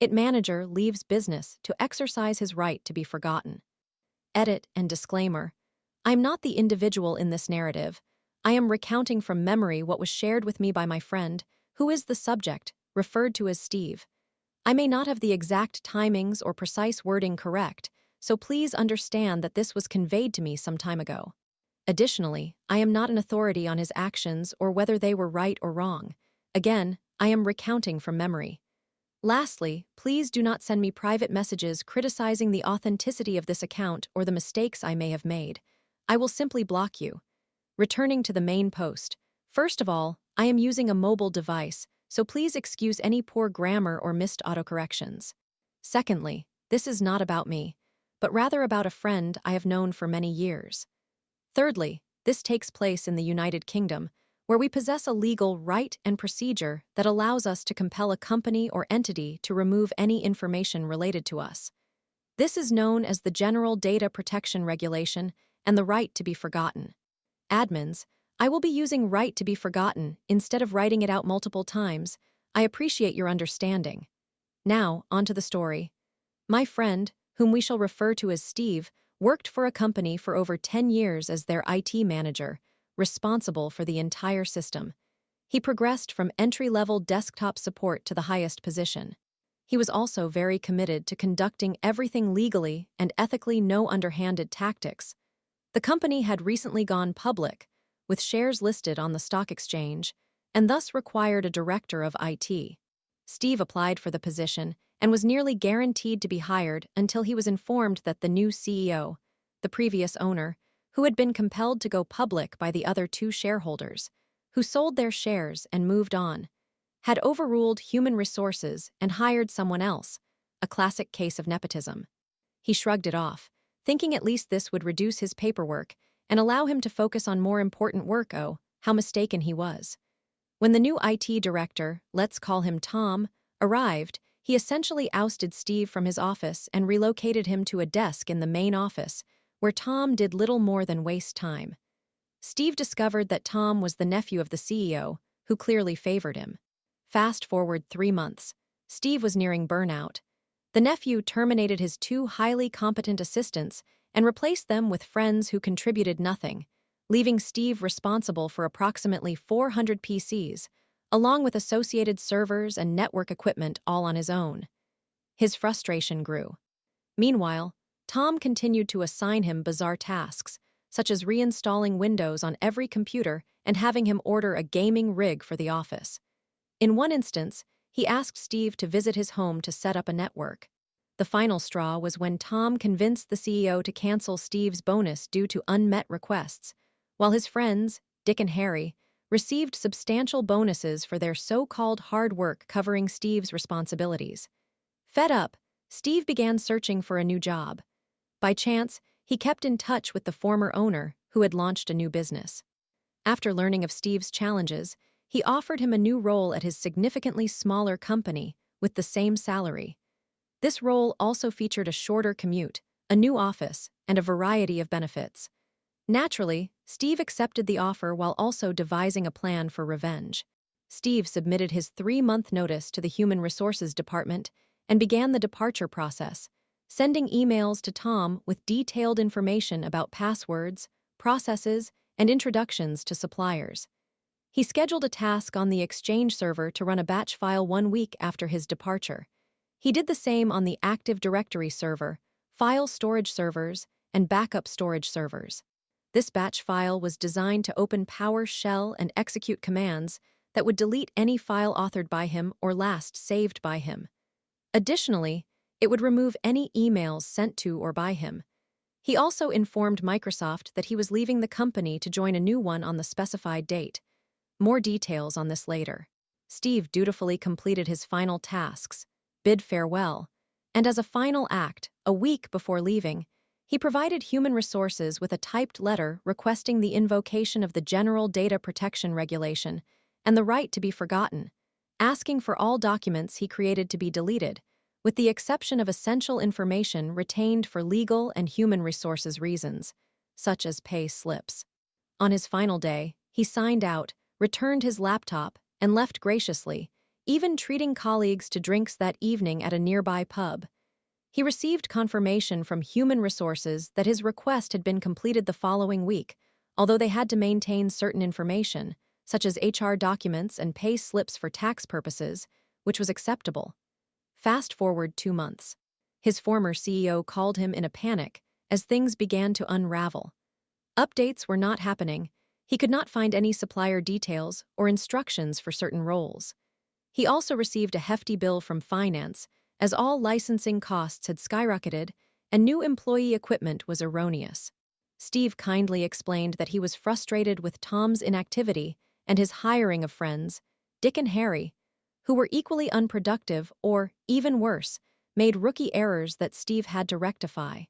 It manager leaves business to exercise his right to be forgotten. Edit and disclaimer. I'm not the individual in this narrative. I am recounting from memory what was shared with me by my friend, who is the subject, referred to as Steve. I may not have the exact timings or precise wording correct, so please understand that this was conveyed to me some time ago. Additionally, I am not an authority on his actions or whether they were right or wrong. Again, I am recounting from memory. Lastly, please do not send me private messages criticizing the authenticity of this account or the mistakes I may have made. I will simply block you. Returning to the main post. First of all, I am using a mobile device, so please excuse any poor grammar or missed autocorrections. Secondly, this is not about me, but rather about a friend I have known for many years. Thirdly, this takes place in the United Kingdom, where we possess a legal right and procedure that allows us to compel a company or entity to remove any information related to us. This is known as the General Data Protection Regulation and the right to be forgotten. Admins, I will be using right to be forgotten instead of writing it out multiple times. I appreciate your understanding. Now, on to the story. My friend, whom we shall refer to as Steve, worked for a company for over 10 years as their IT manager, responsible for the entire system. He progressed from entry-level desktop support to the highest position. He was also very committed to conducting everything legally and ethically, no underhanded tactics. The company had recently gone public, with shares listed on the stock exchange, and thus required a director of IT. Steve applied for the position and was nearly guaranteed to be hired until he was informed that the new CEO, the previous owner, who had been compelled to go public by the other two shareholders, who sold their shares and moved on, had overruled human resources and hired someone else, a classic case of nepotism. He shrugged it off, thinking at least this would reduce his paperwork and allow him to focus on more important work. Oh, how mistaken he was. When the new IT director, let's call him Tom, arrived, he essentially ousted Steve from his office and relocated him to a desk in the main office, where Tom did little more than waste time. Steve discovered that Tom was the nephew of the CEO, who clearly favored him. Fast forward 3 months. Steve was nearing burnout. The nephew terminated his 2 highly competent assistants and replaced them with friends who contributed nothing, leaving Steve responsible for approximately 400 PCs, along with associated servers and network equipment all on his own. His frustration grew. Meanwhile, Tom continued to assign him bizarre tasks, such as reinstalling Windows on every computer and having him order a gaming rig for the office. In one instance, he asked Steve to visit his home to set up a network. The final straw was when Tom convinced the CEO to cancel Steve's bonus due to unmet requests, while his friends, Dick and Harry, received substantial bonuses for their so-called hard work covering Steve's responsibilities. Fed up, Steve began searching for a new job. By chance, he kept in touch with the former owner, who had launched a new business. After learning of Steve's challenges, he offered him a new role at his significantly smaller company with the same salary. This role also featured a shorter commute, a new office, and a variety of benefits. Naturally, Steve accepted the offer while also devising a plan for revenge. Steve submitted his 3-month notice to the Human Resources Department and began the departure process, sending emails to Tom with detailed information about passwords, processes, and introductions to suppliers. He scheduled a task on the Exchange server to run a batch file 1 week after his departure. He did the same on the Active Directory server, file storage servers, and backup storage servers. This batch file was designed to open PowerShell and execute commands that would delete any file authored by him or last saved by him. Additionally, it would remove any emails sent to or by him. He also informed Microsoft that he was leaving the company to join a new one on the specified date. More details on this later. Steve dutifully completed his final tasks, bid farewell, and as a final act, a week before leaving, he provided Human Resources with a typed letter requesting the invocation of the General Data Protection Regulation and the right to be forgotten, asking for all documents he created to be deleted, with the exception of essential information retained for legal and human resources reasons, such as pay slips. On his final day, he signed out, returned his laptop, and left graciously, even treating colleagues to drinks that evening at a nearby pub. He received confirmation from Human Resources that his request had been completed the following week, although they had to maintain certain information, such as HR documents and pay slips for tax purposes, which was acceptable. Fast forward 2 months. His former CEO called him in a panic as things began to unravel. Updates were not happening. He could not find any supplier details or instructions for certain roles. He also received a hefty bill from finance, as all licensing costs had skyrocketed and new employee equipment was erroneous. Steve kindly explained that he was frustrated with Tom's inactivity and his hiring of friends, Dick and Harry, who were equally unproductive or, even worse, made rookie errors that Steve had to rectify.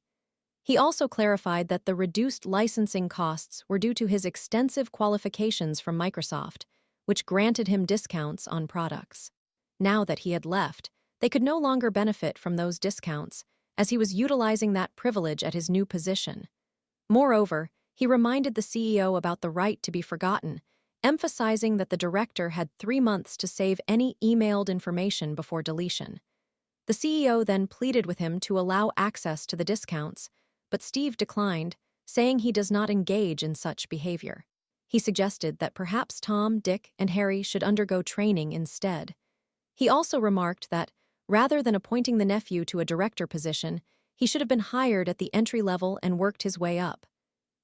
He also clarified that the reduced licensing costs were due to his extensive qualifications from Microsoft, which granted him discounts on products. Now that he had left, they could no longer benefit from those discounts, as he was utilizing that privilege at his new position. Moreover, he reminded the CEO about the right to be forgotten, emphasizing that the director had 3 months to save any emailed information before deletion. The CEO then pleaded with him to allow access to the discounts, but Steve declined, saying he does not engage in such behavior. He suggested that perhaps Tom, Dick, and Harry should undergo training instead. He also remarked that, rather than appointing the nephew to a director position, he should have been hired at the entry level and worked his way up.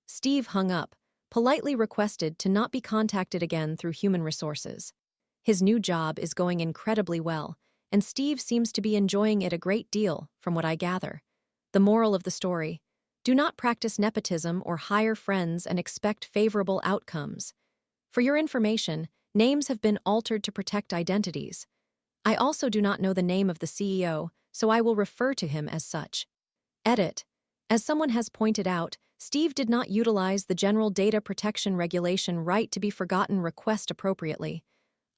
Steve hung up, politely requested to not be contacted again through Human Resources. His new job is going incredibly well, and Steve seems to be enjoying it a great deal, from what I gather. The moral of the story: do not practice nepotism or hire friends and expect favorable outcomes. For your information, names have been altered to protect identities. I also do not know the name of the CEO, so I will refer to him as such. Edit. As someone has pointed out, Steve did not utilize the General Data Protection Regulation right to be forgotten request appropriately.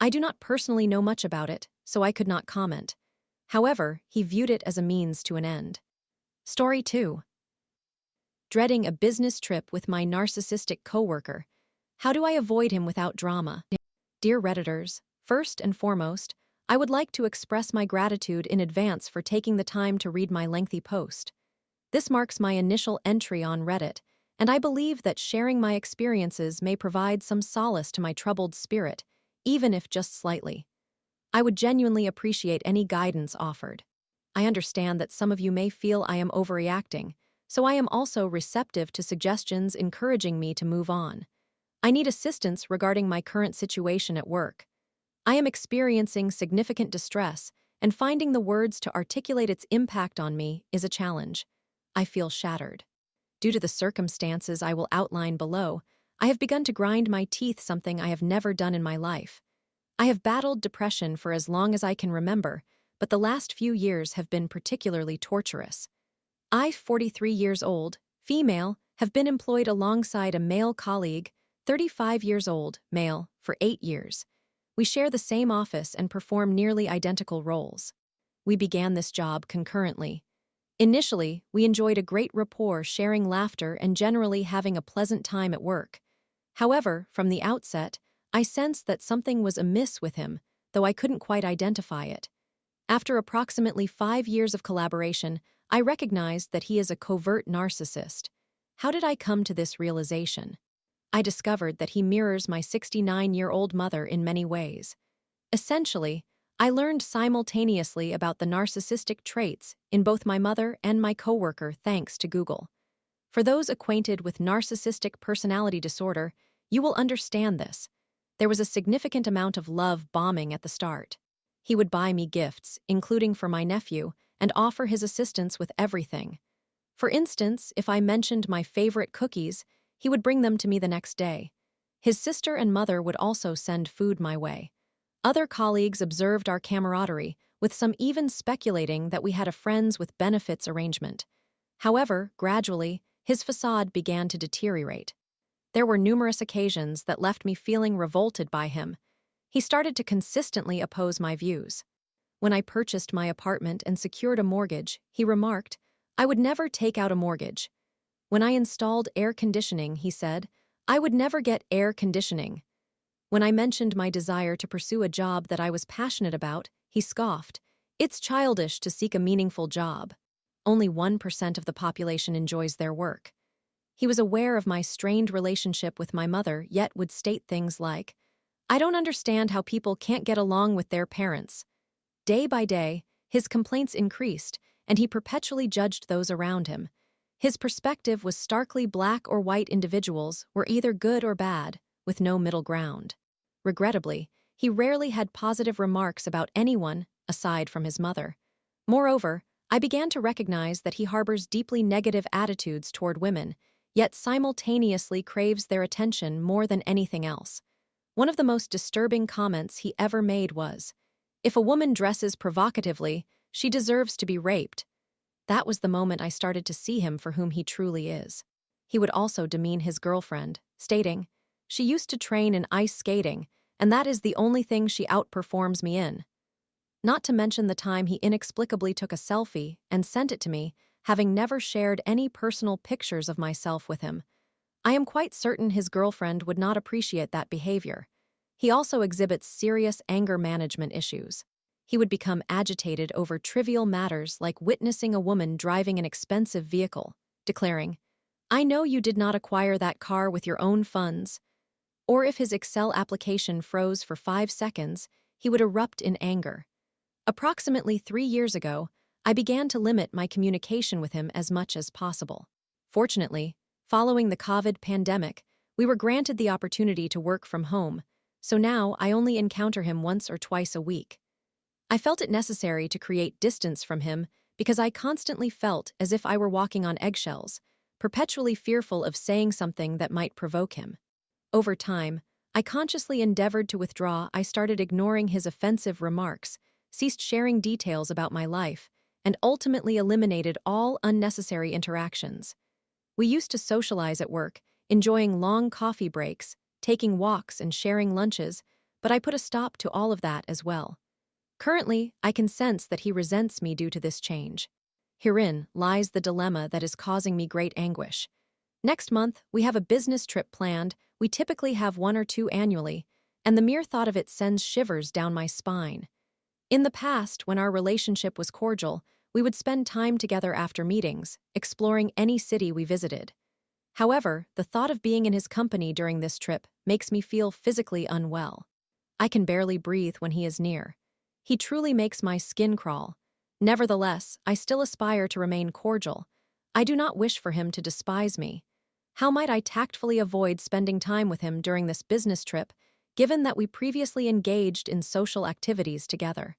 I do not personally know much about it, so I could not comment. However, he viewed it as a means to an end. Story 2. Dreading a business trip with my narcissistic coworker. How do I avoid him without drama? Dear Redditors, first and foremost, I would like to express my gratitude in advance for taking the time to read my lengthy post. This marks my initial entry on Reddit, and I believe that sharing my experiences may provide some solace to my troubled spirit, even if just slightly. I would genuinely appreciate any guidance offered. I understand that some of you may feel I am overreacting, so I am also receptive to suggestions encouraging me to move on. I need assistance regarding my current situation at work. I am experiencing significant distress, and finding the words to articulate its impact on me is a challenge. I feel shattered. Due to the circumstances I will outline below, I have begun to grind my teeth, something I have never done in my life. I have battled depression for as long as I can remember, but the last few years have been particularly torturous. I, 43 years old, female, have been employed alongside a male colleague, 35 years old, male, for 8 years. We share the same office and perform nearly identical roles. We began this job concurrently. Initially, we enjoyed a great rapport, sharing laughter and generally having a pleasant time at work. However, from the outset, I sensed that something was amiss with him, though I couldn't quite identify it. After approximately 5 years of collaboration, I recognized that he is a covert narcissist. How did I come to this realization? I discovered that he mirrors my 69-year-old mother in many ways. Essentially, I learned simultaneously about the narcissistic traits in both my mother and my coworker thanks to Google. For those acquainted with narcissistic personality disorder, you will understand this. There was a significant amount of love bombing at the start. He would buy me gifts, including for my nephew, and offer his assistance with everything. For instance, if I mentioned my favorite cookies, he would bring them to me the next day. His sister and mother would also send food my way. Other colleagues observed our camaraderie, with some even speculating that we had a friends with benefits arrangement. However, gradually, his facade began to deteriorate. There were numerous occasions that left me feeling revolted by him. He started to consistently oppose my views. When I purchased my apartment and secured a mortgage, he remarked, "I would never take out a mortgage." When I installed air conditioning, he said, "I would never get air conditioning." When I mentioned my desire to pursue a job that I was passionate about, he scoffed. It's childish to seek a meaningful job. Only 1% of the population enjoys their work. He was aware of my strained relationship with my mother, yet would state things like, I don't understand how people can't get along with their parents. Day by day, his complaints increased, and he perpetually judged those around him. His perspective was starkly black or white individuals were either good or bad, with no middle ground. Regrettably, he rarely had positive remarks about anyone aside from his mother. Moreover, I began to recognize that he harbors deeply negative attitudes toward women, yet simultaneously craves their attention more than anything else. One of the most disturbing comments he ever made was, "If a woman dresses provocatively, she deserves to be raped." That was the moment I started to see him for whom he truly is. He would also demean his girlfriend, stating, "She used to train in ice skating, and that is the only thing she outperforms me in." Not to mention the time he inexplicably took a selfie and sent it to me, having never shared any personal pictures of myself with him. I am quite certain his girlfriend would not appreciate that behavior. He also exhibits serious anger management issues. He would become agitated over trivial matters like witnessing a woman driving an expensive vehicle, declaring, "I know you did not acquire that car with your own funds." Or if his Excel application froze for 5 seconds, he would erupt in anger. Approximately 3 years ago, I began to limit my communication with him as much as possible. Fortunately, following the COVID pandemic, we were granted the opportunity to work from home, so now I only encounter him once or twice a week. I felt it necessary to create distance from him because I constantly felt as if I were walking on eggshells, perpetually fearful of saying something that might provoke him. Over time, I consciously endeavored to withdraw. I started ignoring his offensive remarks, ceased sharing details about my life, and ultimately eliminated all unnecessary interactions. We used to socialize at work, enjoying long coffee breaks, taking walks and sharing lunches, but I put a stop to all of that as well. Currently, I can sense that he resents me due to this change. Herein lies the dilemma that is causing me great anguish. Next month, we have a business trip planned. We typically have 1 or 2 annually, and the mere thought of it sends shivers down my spine. In the past, when our relationship was cordial, we would spend time together after meetings, exploring any city we visited. However, the thought of being in his company during this trip makes me feel physically unwell. I can barely breathe when he is near. He truly makes my skin crawl. Nevertheless, I still aspire to remain cordial. I do not wish for him to despise me. How might I tactfully avoid spending time with him during this business trip, given that we previously engaged in social activities together?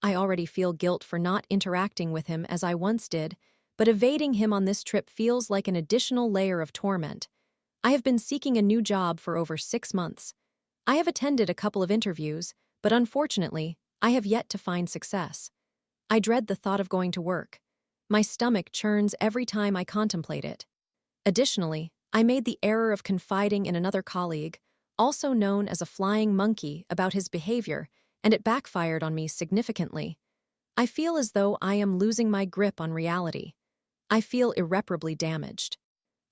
I already feel guilt for not interacting with him as I once did, but evading him on this trip feels like an additional layer of torment. I have been seeking a new job for over 6 months. I have attended a couple of interviews, but unfortunately, I have yet to find success. I dread the thought of going to work. My stomach churns every time I contemplate it. Additionally, I made the error of confiding in another colleague, also known as a flying monkey, about his behavior, and it backfired on me significantly. I feel as though I am losing my grip on reality. I feel irreparably damaged.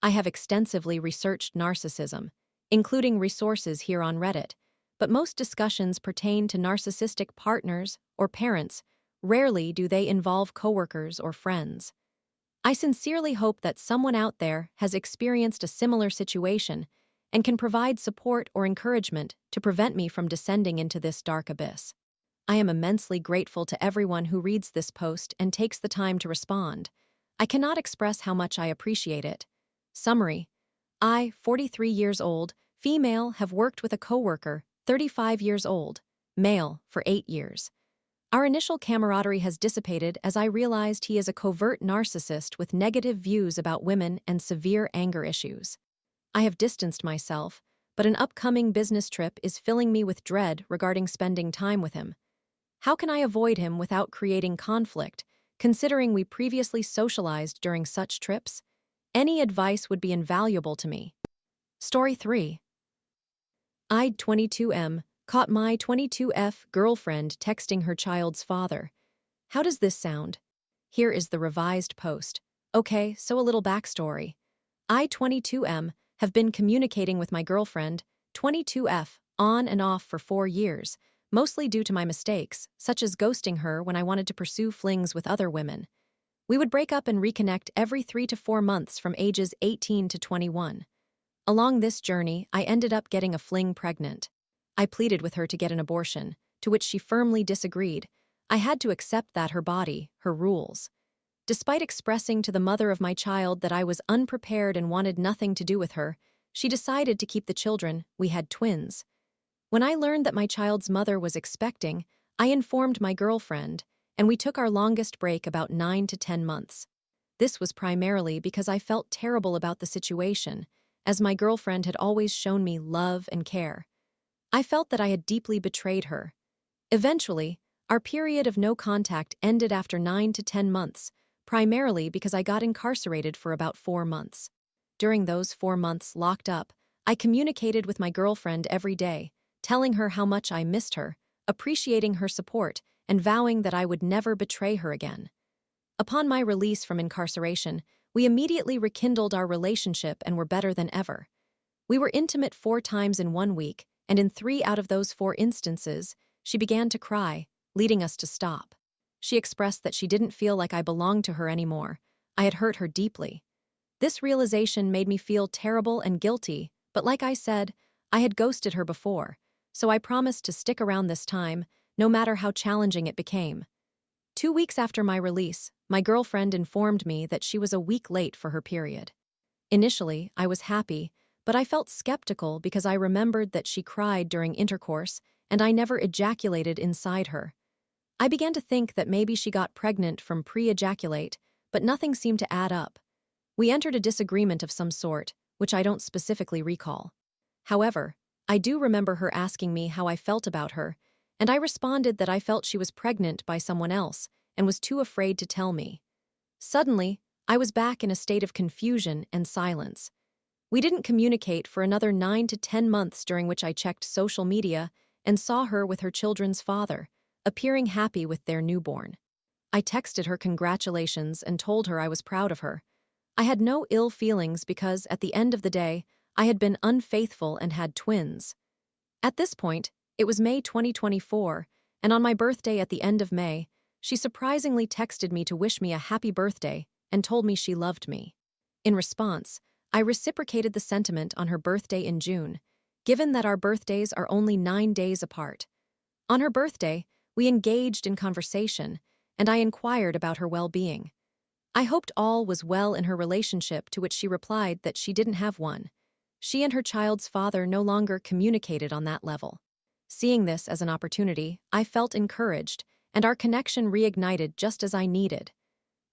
I have extensively researched narcissism, including resources here on Reddit, but most discussions pertain to narcissistic partners or parents. Rarely do they involve coworkers or friends. I sincerely hope that someone out there has experienced a similar situation and can provide support or encouragement to prevent me from descending into this dark abyss. I am immensely grateful to everyone who reads this post and takes the time to respond. I cannot express how much I appreciate it. Summary: I, 43 years old, female, have worked with a coworker, 35 years old, male, for 8 years. Our initial camaraderie has dissipated as I realized he is a covert narcissist with negative views about women and severe anger issues. I have distanced myself, but an upcoming business trip is filling me with dread regarding spending time with him. How can I avoid him without creating conflict, considering we previously socialized during such trips? Any advice would be invaluable to me. Story 3. I, 22M, caught my 22F girlfriend texting her child's father. How does this sound? Here is the revised post. Okay, so a little backstory. I, 22M, have been communicating with my girlfriend, 22F, on and off for 4 years, mostly due to my mistakes, such as ghosting her when I wanted to pursue flings with other women. We would break up and reconnect every 3 to 4 months from ages 18 to 21. Along this journey, I ended up getting a fling pregnant. I pleaded with her to get an abortion, to which she firmly disagreed. I had to accept that her body, her rules. Despite expressing to the mother of my child that I was unprepared and wanted nothing to do with her, she decided to keep the children. We had twins. When I learned that my child's mother was expecting, I informed my girlfriend, and we took our longest break about 9 to 10 months. This was primarily because I felt terrible about the situation, as my girlfriend had always shown me love and care. I felt that I had deeply betrayed her. Eventually, our period of no contact ended after 9 to 10 months, primarily because I got incarcerated for about 4 months. During those 4 months locked up, I communicated with my girlfriend every day, telling her how much I missed her, appreciating her support, and vowing that I would never betray her again. Upon my release from incarceration, we immediately rekindled our relationship and were better than ever. We were intimate 4 times in 1 week, and in 3 out of those 4 instances, she began to cry, leading us to stop. She expressed that she didn't feel like I belonged to her anymore. I had hurt her deeply. This realization made me feel terrible and guilty, but like I said, I had ghosted her before, so I promised to stick around this time, no matter how challenging it became. 2 weeks after my release, my girlfriend informed me that she was a week late for her period. Initially, I was happy, but I felt skeptical because I remembered that she cried during intercourse and I never ejaculated inside her. I began to think that maybe she got pregnant from pre-ejaculate, but nothing seemed to add up. We entered a disagreement of some sort, which I don't specifically recall. However, I do remember her asking me how I felt about her, and I responded that I felt she was pregnant by someone else and was too afraid to tell me. Suddenly, I was back in a state of confusion and silence. We didn't communicate for another 9 to 10 months, during which I checked social media and saw her with her children's father, appearing happy with their newborn. I texted her congratulations and told her I was proud of her. I had no ill feelings because, at the end of the day, I had been unfaithful and had twins. At this point, it was May 2024, and on my birthday at the end of May, she surprisingly texted me to wish me a happy birthday and told me she loved me. In response, I reciprocated the sentiment on her birthday in June, given that our birthdays are only 9 days apart. On her birthday, we engaged in conversation, and I inquired about her well-being. I hoped all was well in her relationship, to which she replied that she didn't have one. She and her child's father no longer communicated on that level. Seeing this as an opportunity, I felt encouraged, and our connection reignited just as I needed.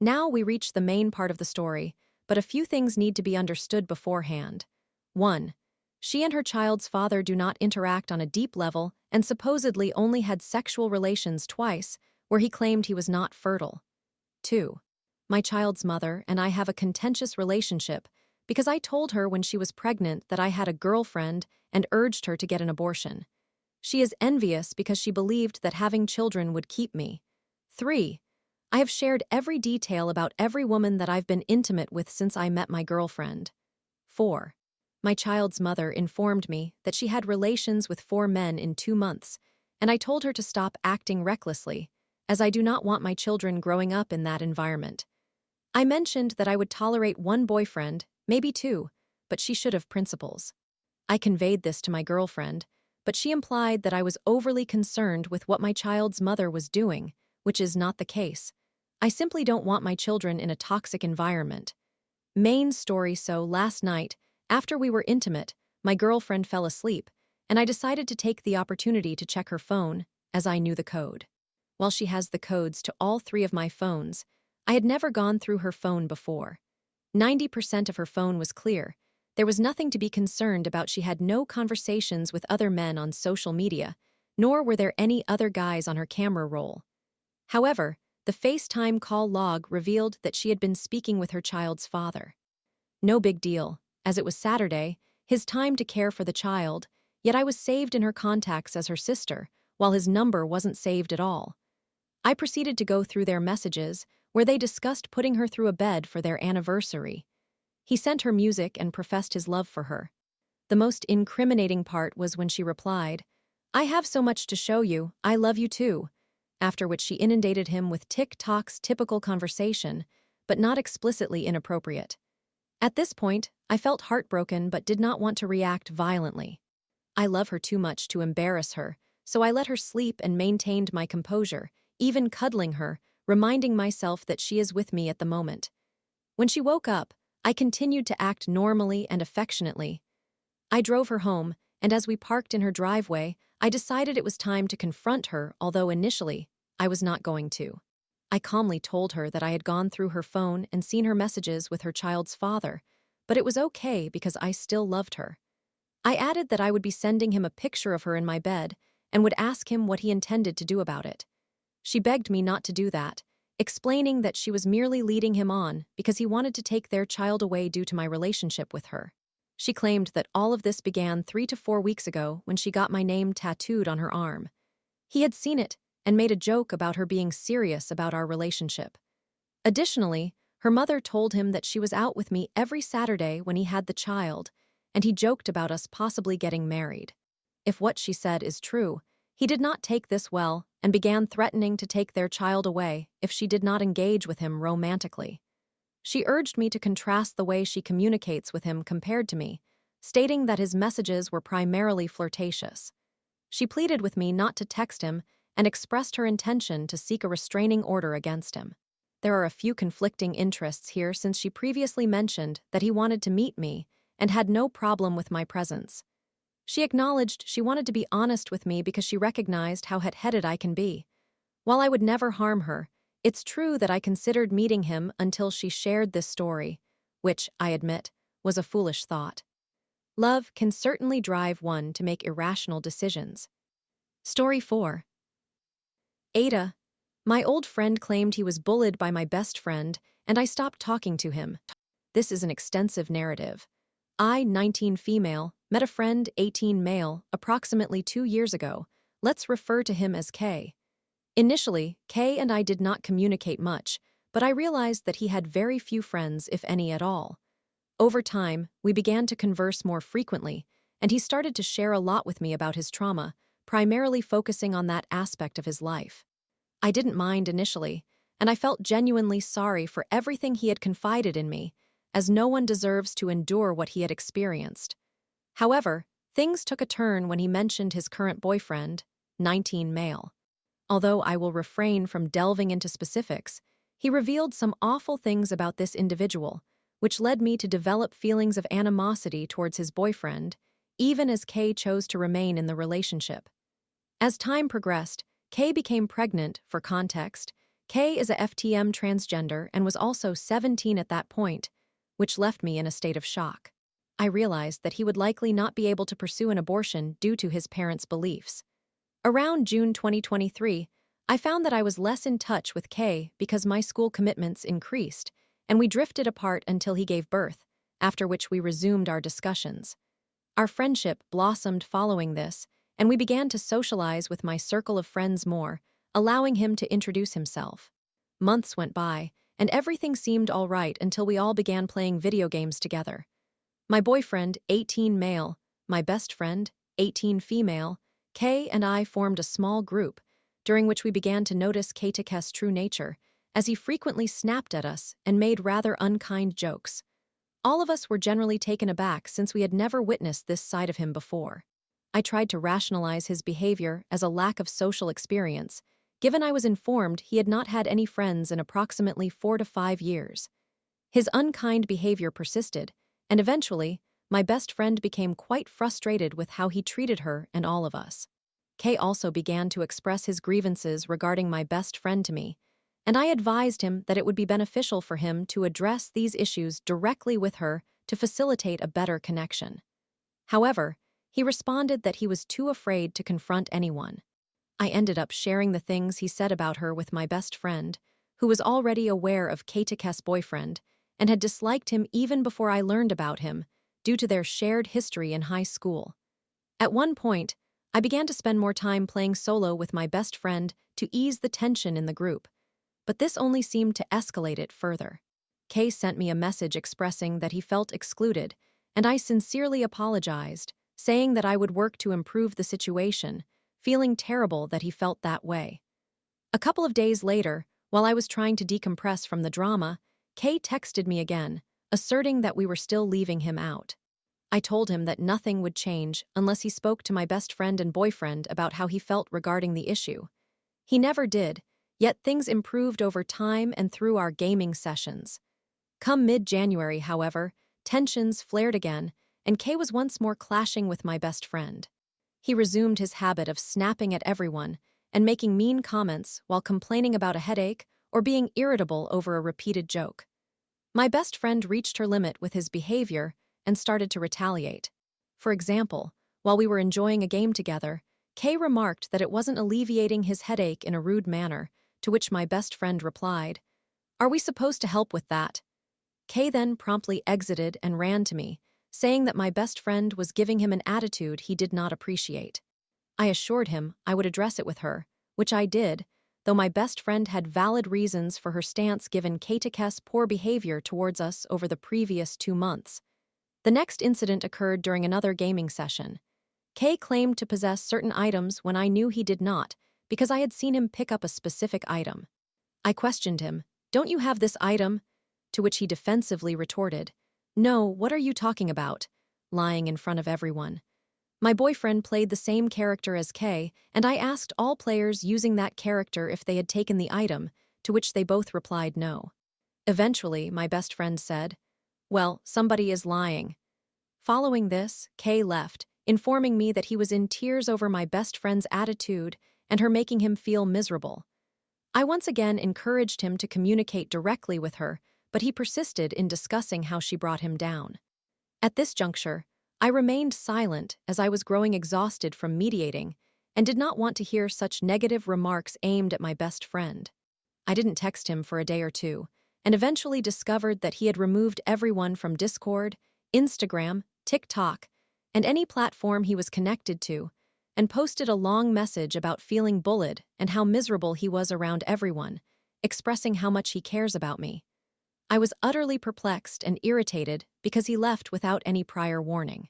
Now we reach the main part of the story, but a few things need to be understood beforehand. 1. She and her child's father do not interact on a deep level and supposedly only had sexual relations twice, where he claimed he was not fertile. 2. My child's mother and I have a contentious relationship because I told her when she was pregnant that I had a girlfriend and urged her to get an abortion. She is envious because she believed that having children would keep me. 3. I have shared every detail about every woman that I've been intimate with since I met my girlfriend. 4. My child's mother informed me that she had relations with 4 men in 2 months, and I told her to stop acting recklessly, as I do not want my children growing up in that environment. I mentioned that I would tolerate 1 boyfriend, maybe 2, but she should have principles. I conveyed this to my girlfriend, but she implied that I was overly concerned with what my child's mother was doing, which is not the case. I simply don't want my children in a toxic environment. Main story. So last night, after we were intimate, my girlfriend fell asleep, and I decided to take the opportunity to check her phone, as I knew the code. While she has the codes to all 3 of my phones, I had never gone through her phone before. 90% of her phone was clear. There was nothing to be concerned about. She had no conversations with other men on social media, nor were there any other guys on her camera roll. However, the FaceTime call log revealed that she had been speaking with her child's father. No big deal, as it was Saturday, his time to care for the child, yet I was saved in her contacts as her sister, while his number wasn't saved at all. I proceeded to go through their messages, where they discussed putting her through a bed for their anniversary. He sent her music and professed his love for her. The most incriminating part was when she replied, "I have so much to show you, I love you too," after which she inundated him with TikTok's typical conversation, but not explicitly inappropriate. At this point, I felt heartbroken but did not want to react violently. I love her too much to embarrass her, so I let her sleep and maintained my composure, even cuddling her, reminding myself that she is with me at the moment. When she woke up, I continued to act normally and affectionately. I drove her home, and as we parked in her driveway, I decided it was time to confront her, although initially, I was not going to. I calmly told her that I had gone through her phone and seen her messages with her child's father, but it was okay because I still loved her. I added that I would be sending him a picture of her in my bed and would ask him what he intended to do about it. She begged me not to do that, explaining that she was merely leading him on because he wanted to take their child away due to my relationship with her. She claimed that all of this began 3 to 4 weeks ago when she got my name tattooed on her arm. He had seen it and made a joke about her being serious about our relationship. Additionally, her mother told him that she was out with me every Saturday when he had the child, and he joked about us possibly getting married. If what she said is true, he did not take this well and began threatening to take their child away if she did not engage with him romantically. She urged me to contrast the way she communicates with him compared to me, stating that his messages were primarily flirtatious. She pleaded with me not to text him and expressed her intention to seek a restraining order against him. There are a few conflicting interests here since she previously mentioned that he wanted to meet me and had no problem with my presence. She acknowledged she wanted to be honest with me because she recognized how hot-headed I can be. While I would never harm her, it's true that I considered meeting him until she shared this story, which, I admit, was a foolish thought. Love can certainly drive one to make irrational decisions. Story 4. Aita. My old friend claimed he was bullied by my best friend, and I stopped talking to him. This is an extensive narrative. I, 19 female, met a friend, 18 male, approximately 2 years ago. Let's refer to him as K. Initially, K and I did not communicate much, but I realized that he had very few friends, if any at all. Over time, we began to converse more frequently, and he started to share a lot with me about his trauma, primarily focusing on that aspect of his life. I didn't mind initially, and I felt genuinely sorry for everything he had confided in me, as no one deserves to endure what he had experienced. However, things took a turn when he mentioned his current boyfriend, 19 male. Although I will refrain from delving into specifics, he revealed some awful things about this individual, which led me to develop feelings of animosity towards his boyfriend, even as Kay chose to remain in the relationship. As time progressed, Kay became pregnant. For context, Kay is a FTM transgender and was also 17 at that point, which left me in a state of shock. I realized that he would likely not be able to pursue an abortion due to his parents' beliefs. Around June 2023, I found that I was less in touch with Kay because my school commitments increased, and we drifted apart until he gave birth, after which we resumed our discussions. Our friendship blossomed following this, and we began to socialize with my circle of friends more, allowing him to introduce himself. Months went by, and everything seemed all right until we all began playing video games together. My boyfriend, 18 male, my best friend, 18 female, Kay and I formed a small group, during which we began to notice K's true nature, as he frequently snapped at us and made rather unkind jokes. All of us were generally taken aback since we had never witnessed this side of him before. I tried to rationalize his behavior as a lack of social experience, given I was informed he had not had any friends in approximately 4 to 5 years. His unkind behavior persisted, and eventually, my best friend became quite frustrated with how he treated her and all of us. Kay also began to express his grievances regarding my best friend to me, and I advised him that it would be beneficial for him to address these issues directly with her to facilitate a better connection. However, he responded that he was too afraid to confront anyone. I ended up sharing the things he said about her with my best friend, who was already aware of K's boyfriend and had disliked him even before I learned about him, due to their shared history in high school. At one point, I began to spend more time playing solo with my best friend to ease the tension in the group, but this only seemed to escalate it further. Kay sent me a message expressing that he felt excluded and I sincerely apologized, saying that I would work to improve the situation, feeling terrible that he felt that way. A couple of days later, while I was trying to decompress from the drama, Kay texted me again, asserting that we were still leaving him out. I told him that nothing would change unless he spoke to my best friend and boyfriend about how he felt regarding the issue. He never did, yet things improved over time and through our gaming sessions. Come mid-January, however, tensions flared again, and Kay was once more clashing with my best friend. He resumed his habit of snapping at everyone and making mean comments while complaining about a headache or being irritable over a repeated joke. My best friend reached her limit with his behavior and started to retaliate. For example, while we were enjoying a game together, Kay remarked that it wasn't alleviating his headache in a rude manner, to which my best friend replied, "Are we supposed to help with that?" Kay then promptly exited and ran to me, saying that my best friend was giving him an attitude he did not appreciate. I assured him I would address it with her, which I did, though my best friend had valid reasons for her stance given Kay's poor behavior towards us over the previous 2 months. The next incident occurred during another gaming session. Kay claimed to possess certain items when I knew he did not, because I had seen him pick up a specific item. I questioned him, "Don't you have this item?" To which he defensively retorted, "No, what are you talking about?" lying in front of everyone. My boyfriend played the same character as Kay, and I asked all players using that character if they had taken the item, to which they both replied no. Eventually, my best friend said, "Well, somebody is lying." Following this, Kay left, informing me that he was in tears over my best friend's attitude and her making him feel miserable. I once again encouraged him to communicate directly with her, but he persisted in discussing how she brought him down. At this juncture, I remained silent as I was growing exhausted from mediating and did not want to hear such negative remarks aimed at my best friend. I didn't text him for a day or two, and eventually discovered that he had removed everyone from Discord, Instagram, TikTok, and any platform he was connected to, and posted a long message about feeling bullied and how miserable he was around everyone, expressing how much he cares about me. I was utterly perplexed and irritated because he left without any prior warning.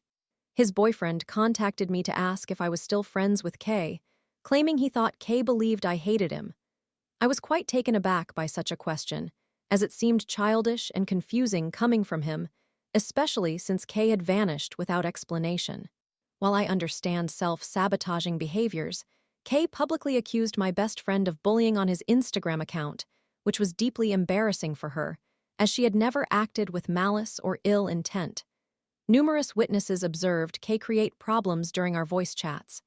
His boyfriend contacted me to ask if I was still friends with Kay, claiming he thought Kay believed I hated him. I was quite taken aback by such a question, as it seemed childish and confusing coming from him, especially since Kay had vanished without explanation. While I understand self-sabotaging behaviors, Kay publicly accused my best friend of bullying on his Instagram account, which was deeply embarrassing for her, as she had never acted with malice or ill intent. Numerous witnesses observed Kay create problems during our voice chats.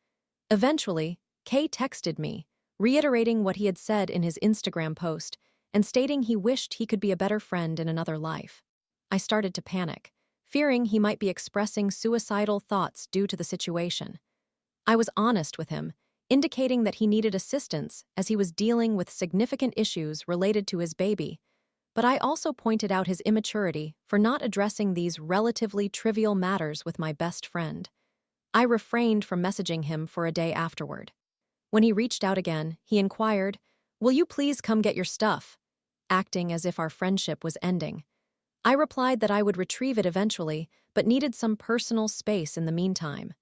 Eventually, Kay texted me, reiterating what he had said in his Instagram post and stating he wished he could be a better friend in another life. I started to panic, fearing he might be expressing suicidal thoughts due to the situation. I was honest with him, indicating that he needed assistance as he was dealing with significant issues related to his baby, but I also pointed out his immaturity for not addressing these relatively trivial matters with my best friend. I refrained from messaging him for a day afterward. When he reached out again, he inquired, "Will you please come get your stuff?" acting as if our friendship was ending. I replied that I would retrieve it eventually, but needed some personal space in the meantime.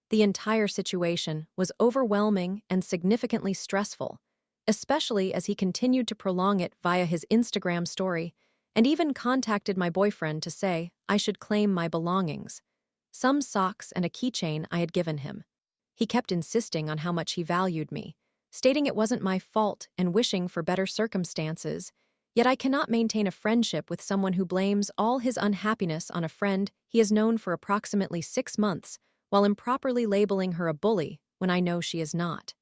The entire situation was overwhelming and significantly stressful, especially as he continued to prolong it via his Instagram story and even contacted my boyfriend to say I should claim my belongings, some socks and a keychain I had given him. He kept insisting on how much he valued me, stating it wasn't my fault and wishing for better circumstances, yet I cannot maintain a friendship with someone who blames all his unhappiness on a friend he has known for approximately 6 months while improperly labeling her a bully when I know she is not.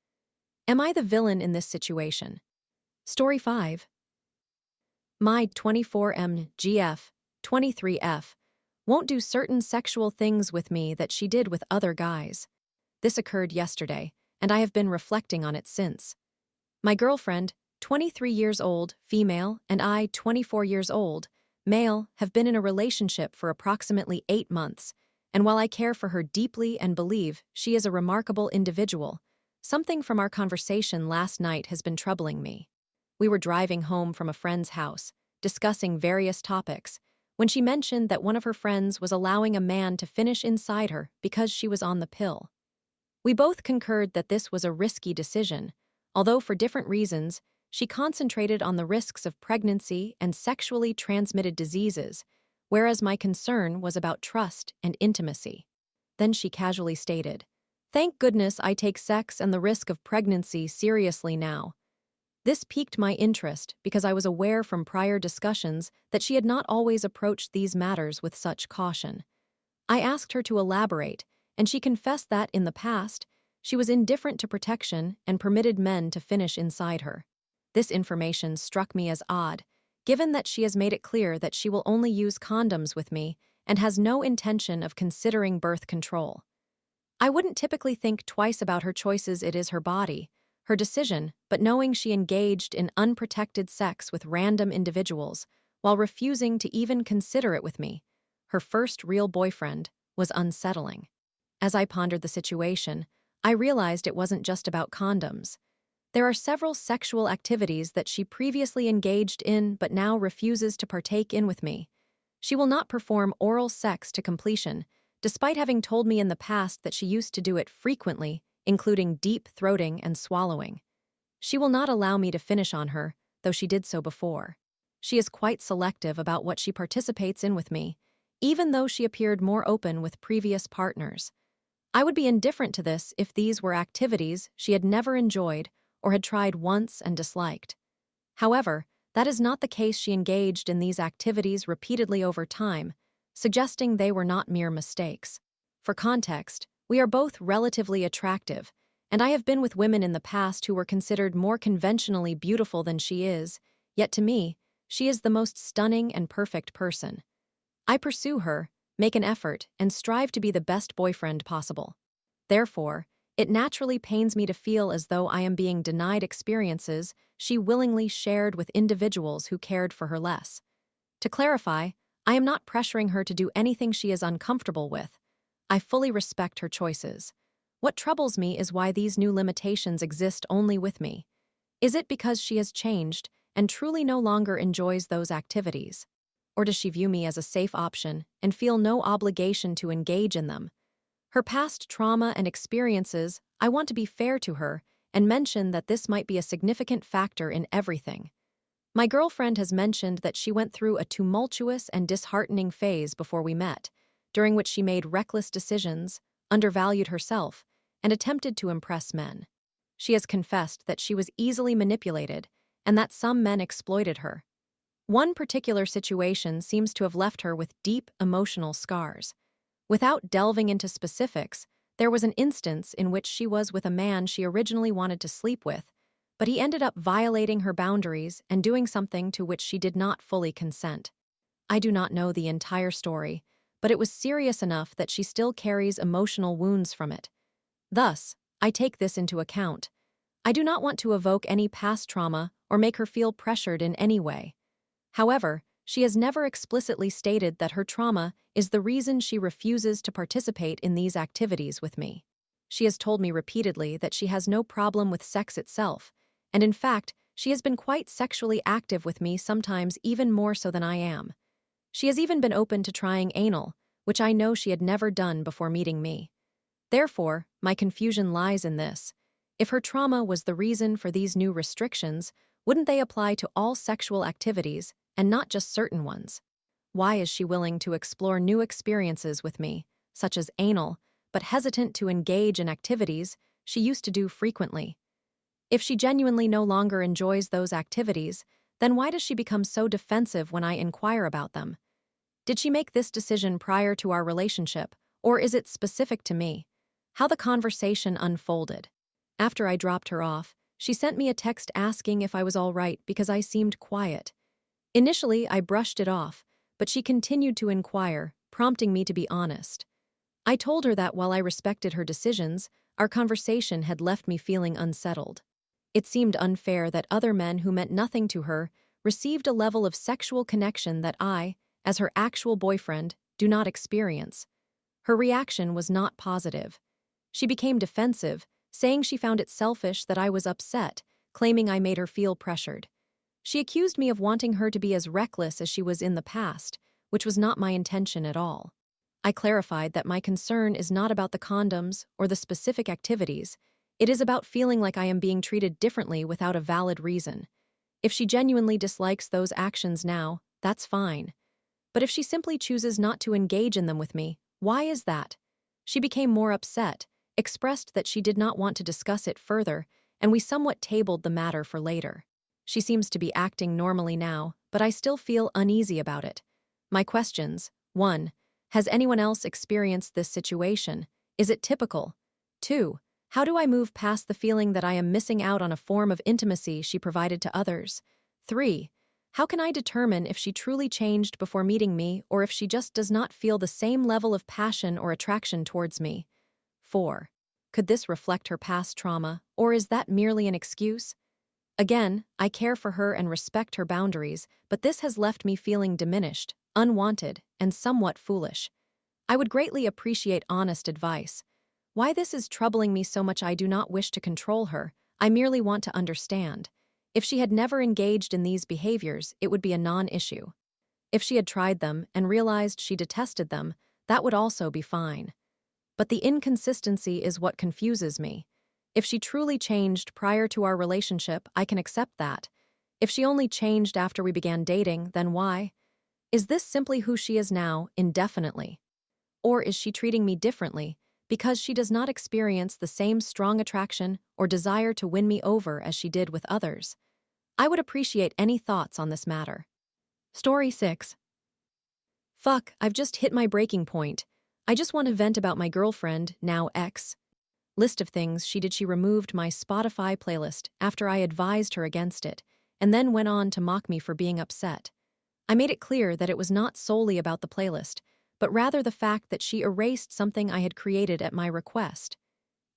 Am I the villain in this situation? Story 5. My 24M-GF, 23F, won't do certain sexual things with me that she did with other guys. This occurred yesterday, and I have been reflecting on it since. My girlfriend, 23 years old, female, and I, 24 years old, male, have been in a relationship for approximately 8 months, and while I care for her deeply and believe she is a remarkable individual, something from our conversation last night has been troubling me. We were driving home from a friend's house, discussing various topics, when she mentioned that one of her friends was allowing a man to finish inside her because she was on the pill. We both concurred that this was a risky decision, although for different reasons, she concentrated on the risks of pregnancy and sexually transmitted diseases, whereas my concern was about trust and intimacy. Then she casually stated, "Thank goodness I take sex and the risk of pregnancy seriously now." This piqued my interest because I was aware from prior discussions that she had not always approached these matters with such caution. I asked her to elaborate, and she confessed that, in the past, she was indifferent to protection and permitted men to finish inside her. This information struck me as odd, given that she has made it clear that she will only use condoms with me and has no intention of considering birth control. I wouldn't typically think twice about her choices. It is her body, her decision, but knowing she engaged in unprotected sex with random individuals while refusing to even consider it with me, her first real boyfriend, was unsettling. As I pondered the situation, I realized it wasn't just about condoms. There are several sexual activities that she previously engaged in but now refuses to partake in with me. She will not perform oral sex to completion, despite having told me in the past that she used to do it frequently, including deep throating and swallowing. She will not allow me to finish on her, though she did so before. She is quite selective about what she participates in with me, even though she appeared more open with previous partners. I would be indifferent to this if these were activities she had never enjoyed or had tried once and disliked. However, that is not the case. She engaged in these activities repeatedly over time, suggesting they were not mere mistakes. For context, we are both relatively attractive, and I have been with women in the past who were considered more conventionally beautiful than she is, yet to me, she is the most stunning and perfect person. I pursue her, make an effort, and strive to be the best boyfriend possible. Therefore, it naturally pains me to feel as though I am being denied experiences she willingly shared with individuals who cared for her less. To clarify, I am not pressuring her to do anything she is uncomfortable with. I fully respect her choices. What troubles me is why these new limitations exist only with me. Is it because she has changed and truly no longer enjoys those activities? Or does she view me as a safe option and feel no obligation to engage in them? Her past trauma and experiences, I want to be fair to her and mention that this might be a significant factor in everything. My girlfriend has mentioned that she went through a tumultuous and disheartening phase before we met, during which she made reckless decisions, undervalued herself, and attempted to impress men. She has confessed that she was easily manipulated and that some men exploited her. One particular situation seems to have left her with deep emotional scars. Without delving into specifics, there was an instance in which she was with a man she originally wanted to sleep with, but he ended up violating her boundaries and doing something to which she did not fully consent. I do not know the entire story, but it was serious enough that she still carries emotional wounds from it. Thus, I take this into account. I do not want to evoke any past trauma or make her feel pressured in any way. However, she has never explicitly stated that her trauma is the reason she refuses to participate in these activities with me. She has told me repeatedly that she has no problem with sex itself, and in fact, she has been quite sexually active with me, sometimes even more so than I am. She has even been open to trying anal, which I know she had never done before meeting me. Therefore, my confusion lies in this. If her trauma was the reason for these new restrictions, wouldn't they apply to all sexual activities and not just certain ones? Why is she willing to explore new experiences with me, such as anal, but hesitant to engage in activities she used to do frequently? If she genuinely no longer enjoys those activities, then why does she become so defensive when I inquire about them? Did she make this decision prior to our relationship, or is it specific to me? How the conversation unfolded. After I dropped her off, she sent me a text asking if I was all right because I seemed quiet. Initially, I brushed it off, but she continued to inquire, prompting me to be honest. I told her that while I respected her decisions, our conversation had left me feeling unsettled. It seemed unfair that other men who meant nothing to her received a level of sexual connection that I, as her actual boyfriend, do not experience. Her reaction was not positive. She became defensive, saying she found it selfish that I was upset, claiming I made her feel pressured. She accused me of wanting her to be as reckless as she was in the past, which was not my intention at all. I clarified that my concern is not about the condoms or the specific activities. It is about feeling like I am being treated differently without a valid reason. If she genuinely dislikes those actions now, that's fine. But if she simply chooses not to engage in them with me, why is that? She became more upset, expressed that she did not want to discuss it further, and we somewhat tabled the matter for later. She seems to be acting normally now, but I still feel uneasy about it. My questions: 1. Has anyone else experienced this situation? Is it typical? 2. How do I move past the feeling that I am missing out on a form of intimacy she provided to others? 3. How can I determine if she truly changed before meeting me or if she just does not feel the same level of passion or attraction towards me? 4. Could this reflect her past trauma, or is that merely an excuse? Again, I care for her and respect her boundaries, but this has left me feeling diminished, unwanted, and somewhat foolish. I would greatly appreciate honest advice. Why this is troubling me so much? I do not wish to control her, I merely want to understand. If she had never engaged in these behaviors, it would be a non-issue. If she had tried them and realized she detested them, that would also be fine. But the inconsistency is what confuses me. If she truly changed prior to our relationship, I can accept that. If she only changed after we began dating, then why? Is this simply who she is now, indefinitely? Or is she treating me differently because she does not experience the same strong attraction or desire to win me over as she did with others? I would appreciate any thoughts on this matter. Story 6. Fuck, I've just hit my breaking point. I just want to vent about my girlfriend, now ex. List of things she did. She removed my Spotify playlist after I advised her against it, and then went on to mock me for being upset. I made it clear that it was not solely about the playlist, but rather the fact that she erased something I had created at my request.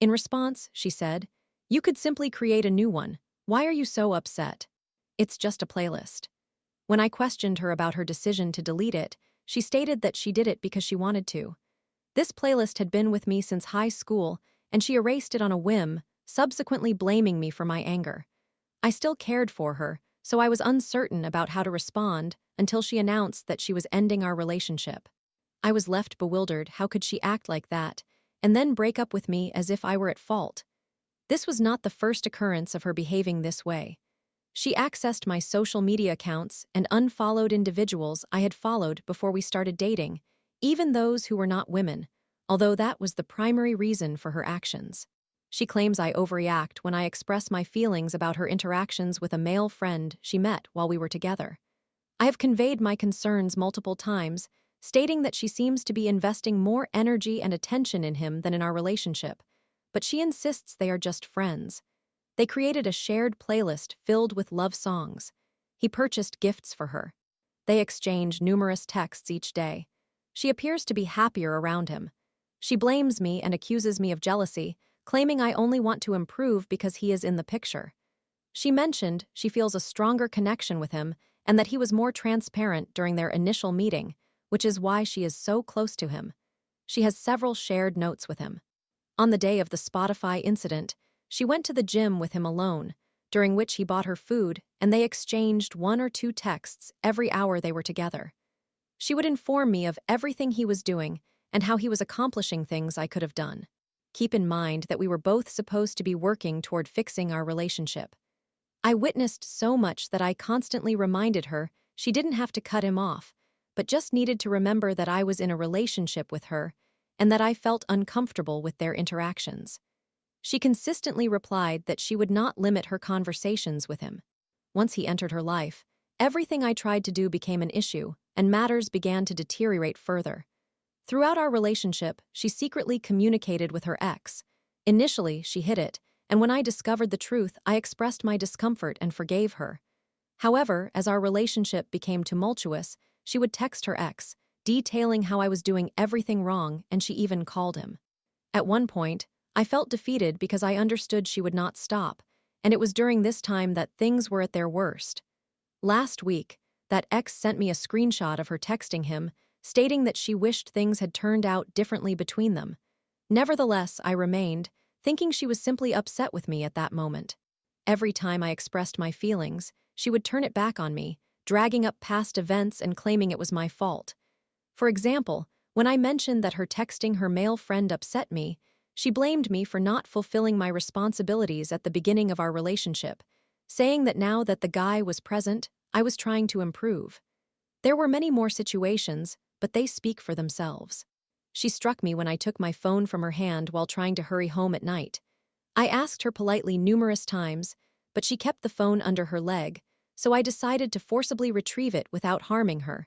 In response, she said, "You could simply create a new one. Why are you so upset? It's just a playlist." When I questioned her about her decision to delete it, she stated that she did it because she wanted to. This playlist had been with me since high school, and she erased it on a whim, subsequently blaming me for my anger. I still cared for her, so I was uncertain about how to respond until she announced that she was ending our relationship. I was left bewildered. How could she act like that, and then break up with me as if I were at fault? This was not the first occurrence of her behaving this way. She accessed my social media accounts and unfollowed individuals I had followed before we started dating, even those who were not women, although that was the primary reason for her actions. She claims I overreact when I express my feelings about her interactions with a male friend she met while we were together. I have conveyed my concerns multiple times, stating that she seems to be investing more energy and attention in him than in our relationship, but she insists they are just friends. They created a shared playlist filled with love songs. He purchased gifts for her. They exchange numerous texts each day. She appears to be happier around him. She blames me and accuses me of jealousy, claiming I only want to improve because he is in the picture. She mentioned she feels a stronger connection with him and that he was more transparent during their initial meeting, which is why she is so close to him. She has several shared notes with him. On the day of the Spotify incident, she went to the gym with him alone, during which he bought her food, and they exchanged 1 or 2 texts every hour they were together. She would inform me of everything he was doing and how he was accomplishing things I could have done. Keep in mind that we were both supposed to be working toward fixing our relationship. I witnessed so much that I constantly reminded her she didn't have to cut him off, but just needed to remember that I was in a relationship with her and that I felt uncomfortable with their interactions. She consistently replied that she would not limit her conversations with him. Once he entered her life, everything I tried to do became an issue, and matters began to deteriorate further. Throughout our relationship, she secretly communicated with her ex. Initially, she hid it, and when I discovered the truth, I expressed my discomfort and forgave her. However, as our relationship became tumultuous, she would text her ex, detailing how I was doing everything wrong, and she even called him. At one point, I felt defeated because I understood she would not stop, and it was during this time that things were at their worst. Last week, that ex sent me a screenshot of her texting him, stating that she wished things had turned out differently between them. Nevertheless, I remained, thinking she was simply upset with me at that moment. Every time I expressed my feelings, she would turn it back on me, dragging up past events and claiming it was my fault. For example, when I mentioned that her texting her male friend upset me, she blamed me for not fulfilling my responsibilities at the beginning of our relationship, saying that now that the guy was present, I was trying to improve. There were many more situations, but they speak for themselves. She struck me when I took my phone from her hand while trying to hurry home at night. I asked her politely numerous times, but she kept the phone under her leg, so I decided to forcibly retrieve it without harming her.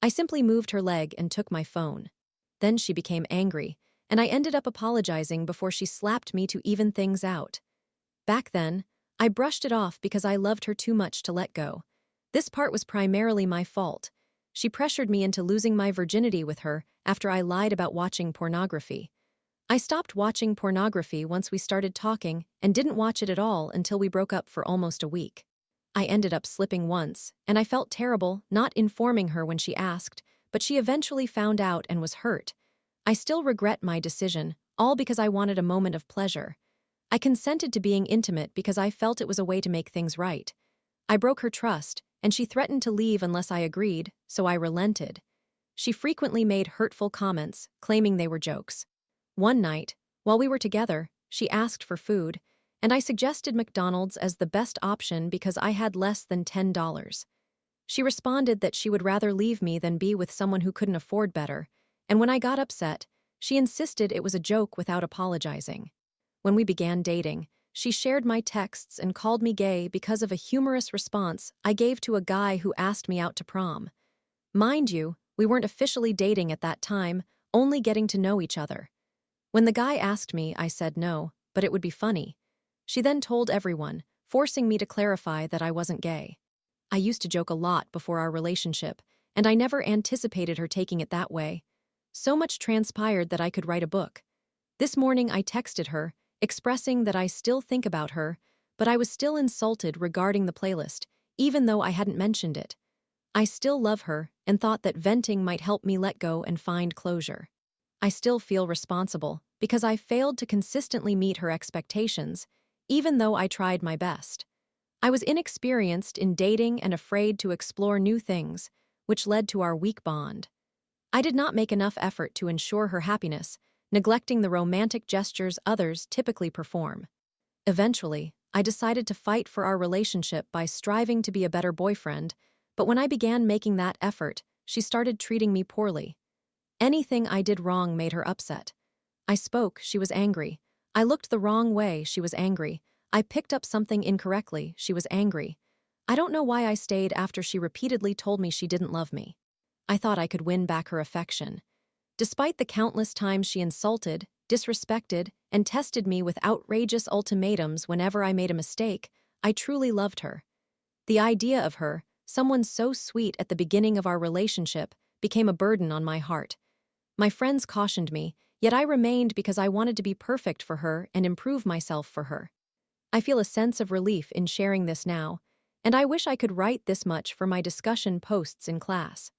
I simply moved her leg and took my phone. Then she became angry, and I ended up apologizing before she slapped me to even things out. Back then, I brushed it off because I loved her too much to let go. This part was primarily my fault. She pressured me into losing my virginity with her after I lied about watching pornography. I stopped watching pornography once we started talking and didn't watch it at all until we broke up for almost a week. I ended up slipping once, and I felt terrible not informing her when she asked, but she eventually found out and was hurt. I still regret my decision, all because I wanted a moment of pleasure. I consented to being intimate because I felt it was a way to make things right. I broke her trust, and she threatened to leave unless I agreed, so I relented. She frequently made hurtful comments, claiming they were jokes. One night, while we were together, she asked for food, and I suggested McDonald's as the best option because I had less than $10. She responded that she would rather leave me than be with someone who couldn't afford better, and when I got upset, she insisted it was a joke without apologizing. When we began dating, she shared my texts and called me gay because of a humorous response I gave to a guy who asked me out to prom. Mind you, we weren't officially dating at that time, only getting to know each other. When the guy asked me, I said no, but it would be funny. She then told everyone, forcing me to clarify that I wasn't gay. I used to joke a lot before our relationship, and I never anticipated her taking it that way. So much transpired that I could write a book. This morning I texted her, expressing that I still think about her, but I was still insulted regarding the playlist, even though I hadn't mentioned it. I still love her and thought that venting might help me let go and find closure. I still feel responsible because I failed to consistently meet her expectations, even though I tried my best. I was inexperienced in dating and afraid to explore new things, which led to our weak bond. I did not make enough effort to ensure her happiness, neglecting the romantic gestures others typically perform. Eventually, I decided to fight for our relationship by striving to be a better boyfriend, but when I began making that effort, she started treating me poorly. Anything I did wrong made her upset. I spoke, she was angry. I looked the wrong way, she was angry. I picked up something incorrectly, she was angry. I don't know why I stayed after she repeatedly told me she didn't love me. I thought I could win back her affection. Despite the countless times she insulted, disrespected, and tested me with outrageous ultimatums whenever I made a mistake, I truly loved her. The idea of her, someone so sweet at the beginning of our relationship, became a burden on my heart. My friends cautioned me, yet I remained because I wanted to be perfect for her and improve myself for her. I feel a sense of relief in sharing this now, and I wish I could write this much for my discussion posts in class.